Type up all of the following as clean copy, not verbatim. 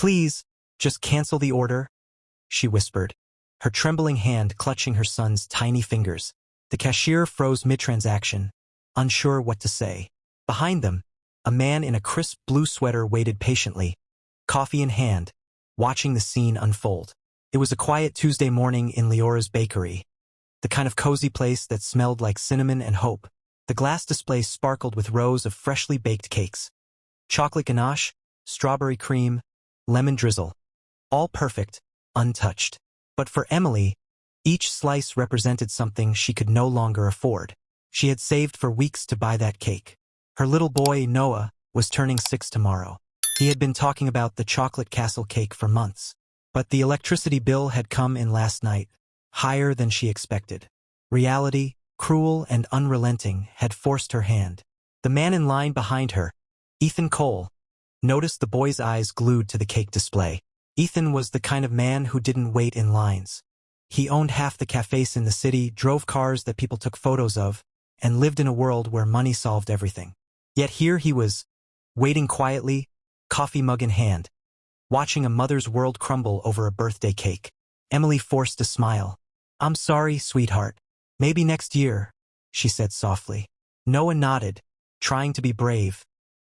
Please, just cancel the order, she whispered, her trembling hand clutching her son's tiny fingers. The cashier froze mid-transaction, unsure what to say. Behind them, a man in a crisp blue sweater waited patiently, coffee in hand, watching the scene unfold. It was a quiet Tuesday morning in Leora's bakery, the kind of cozy place that smelled like cinnamon and hope. The glass display sparkled with rows of freshly baked cakes. Chocolate ganache, strawberry cream, lemon drizzle. All perfect, untouched. But for Emily, each slice represented something she could no longer afford. She had saved for weeks to buy that cake. Her little boy, Noah, was turning 6 tomorrow. He had been talking about the chocolate castle cake for months. But the electricity bill had come in last night, higher than she expected. Reality, cruel and unrelenting, had forced her hand. The man in line behind her, Ethan Cole, noticed the boy's eyes glued to the cake display. Ethan was the kind of man who didn't wait in lines. He owned half the cafes in the city, drove cars that people took photos of, and lived in a world where money solved everything. Yet here he was, waiting quietly, coffee mug in hand, watching a mother's world crumble over a birthday cake. Emily forced a smile. "I'm sorry, sweetheart. Maybe next year," she said softly. Noah nodded, trying to be brave,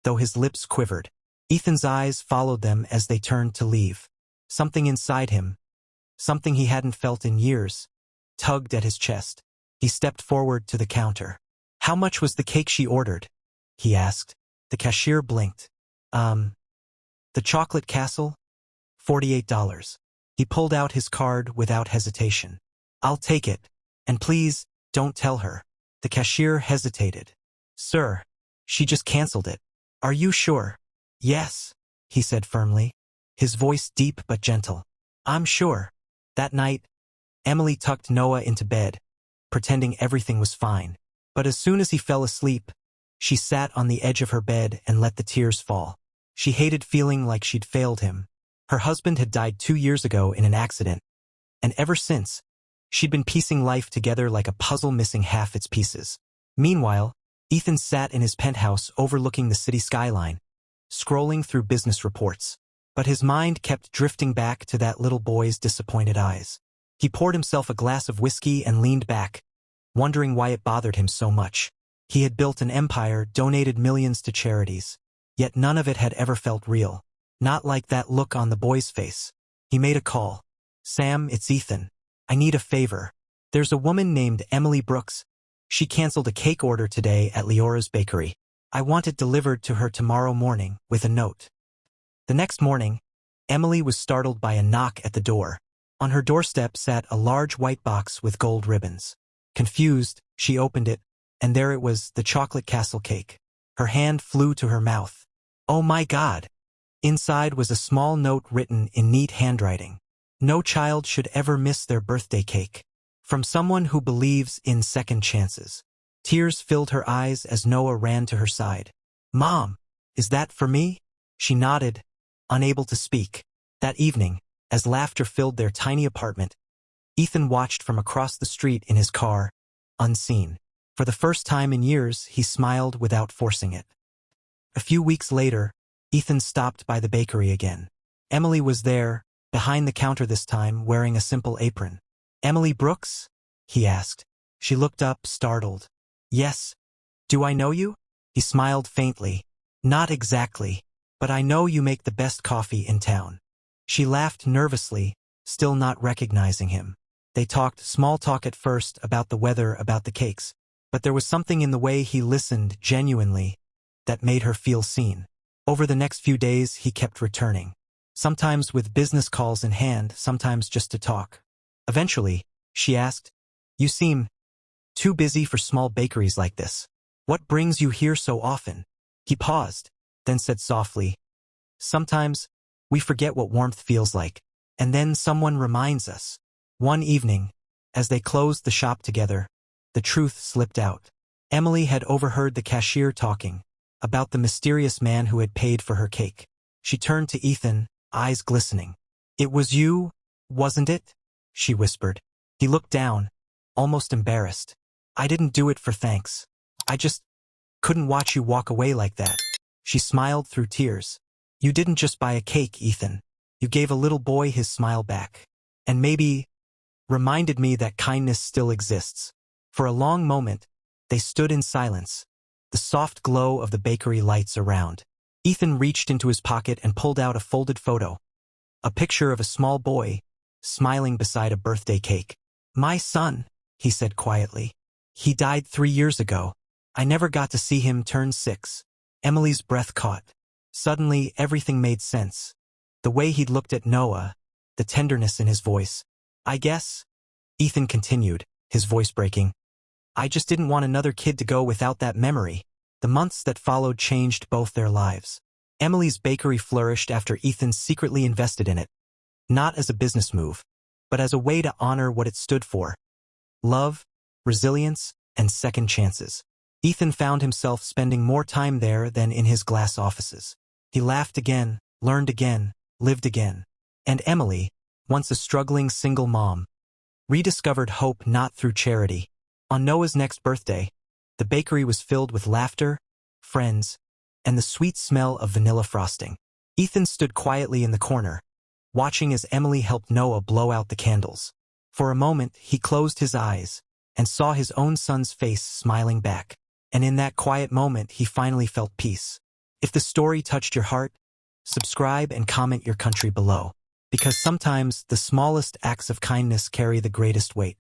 though his lips quivered. Ethan's eyes followed them as they turned to leave. Something inside him, something he hadn't felt in years, tugged at his chest. He stepped forward to the counter. "How much was the cake she ordered?" he asked. The cashier blinked. The chocolate castle? $48. He pulled out his card without hesitation. "I'll take it. And please, don't tell her." The cashier hesitated. "Sir, she just canceled it." "Are you sure?" "Yes," he said firmly, his voice deep but gentle. "I'm sure." That night, Emily tucked Noah into bed, pretending everything was fine. But as soon as he fell asleep, she sat on the edge of her bed and let the tears fall. She hated feeling like she'd failed him. Her husband had died 2 years ago in an accident, and ever since, she'd been piecing life together like a puzzle missing half its pieces. Meanwhile, Ethan sat in his penthouse overlooking the city skyline, scrolling through business reports. But his mind kept drifting back to that little boy's disappointed eyes. He poured himself a glass of whiskey and leaned back, wondering why it bothered him so much. He had built an empire, donated millions to charities, yet none of it had ever felt real. Not like that look on the boy's face. He made a call. "Sam, it's Ethan. I need a favor. There's a woman named Emily Brooks. She canceled a cake order today at Leora's bakery. I want it delivered to her tomorrow morning with a note." The next morning, Emily was startled by a knock at the door. On her doorstep sat a large white box with gold ribbons. Confused, she opened it, and there it was, the chocolate castle cake. Her hand flew to her mouth. "Oh my God!" Inside was a small note written in neat handwriting. "No child should ever miss their birthday cake. From someone who believes in second chances." Tears filled her eyes as Noah ran to her side. "Mom, is that for me?" She nodded, unable to speak. That evening, as laughter filled their tiny apartment, Ethan watched from across the street in his car, unseen. For the first time in years, he smiled without forcing it. A few weeks later, Ethan stopped by the bakery again. Emily was there, behind the counter this time, wearing a simple apron. "Emily Brooks?" he asked. She looked up, startled. "Yes. Do I know you?" He smiled faintly. "Not exactly, but I know you make the best coffee in town." She laughed nervously, still not recognizing him. They talked small talk at first, about the weather, about the cakes, but there was something in the way he listened genuinely that made her feel seen. Over the next few days, he kept returning, sometimes with business calls in hand, sometimes just to talk. Eventually, she asked, "You seem too busy for small bakeries like this. What brings you here so often?" He paused, then said softly, "Sometimes we forget what warmth feels like, and then someone reminds us." One evening, as they closed the shop together, the truth slipped out. Emily had overheard the cashier talking about the mysterious man who had paid for her cake. She turned to Ethan, eyes glistening. "It was you, wasn't it?" she whispered. He looked down, almost embarrassed. "I didn't do it for thanks. I just couldn't watch you walk away like that." She smiled through tears. "You didn't just buy a cake, Ethan. You gave a little boy his smile back. And maybe reminded me that kindness still exists. For a long moment, they stood in silence, the soft glow of the bakery lights around. Ethan reached into his pocket and pulled out a folded photo, a picture of a small boy, smiling beside a birthday cake. "My son," he said quietly. "He died 3 years ago. I never got to see him turn 6. Emily's breath caught. Suddenly, everything made sense. The way he'd looked at Noah, the tenderness in his voice. "I guess," Ethan continued, his voice breaking, "I just didn't want another kid to go without that memory." The months that followed changed both their lives. Emily's bakery flourished after Ethan secretly invested in it, not as a business move, but as a way to honor what it stood for: love, resilience, and second chances. Ethan found himself spending more time there than in his glass offices. He laughed again, learned again, lived again. And Emily, once a struggling single mom, rediscovered hope not through charity. On Noah's next birthday, the bakery was filled with laughter, friends, and the sweet smell of vanilla frosting. Ethan stood quietly in the corner, watching as Emily helped Noah blow out the candles. For a moment, he closed his eyes and saw his own son's face smiling back. And in that quiet moment, he finally felt peace. If the story touched your heart, subscribe and comment your country below, because sometimes the smallest acts of kindness carry the greatest weight.